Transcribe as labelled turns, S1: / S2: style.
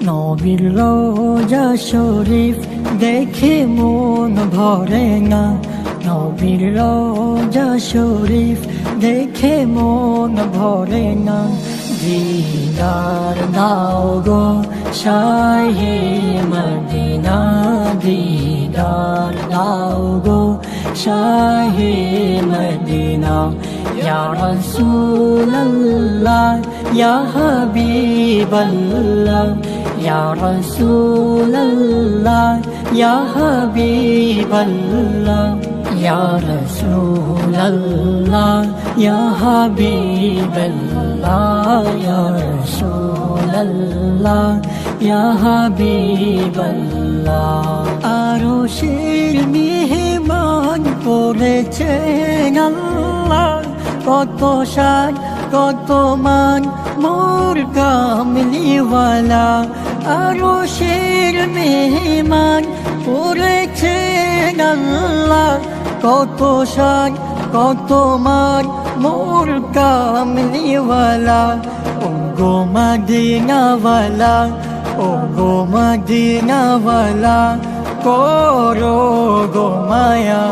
S1: নবীর রওজা শরীফ দেখে মন ভরে না, নবীর রওজা শরীফ দেখে মন ভরে না। দিদার দাও গো শাহে মদিনা, দিদার দাও গো শাহে মদিনা। ইয়া রাসূলুল্লাহ ইয়া হাবিবাল্লাহ, ইয়া রাসূলুল্লাহ ইয়া হাবিবাল্লাহ, ইয়া রাসূলুল্লাহ ইয়া হাবিবাল্লাহ, ইয়া রাসূলুল্লাহ ইয়া হাবিবাল্লাহ। আরশের মেহমান করেছেন আল্লাহ, কত শান কত মান মোর কামলিওয়ালা। আরশের মেহমান করেছেন আল্লাহ, কত শান কত মান মোর কামলিওয়ালা। ও গো মদিনাওয়ালা, ও গো মদিনাওয়ালা, করো গো মায়া।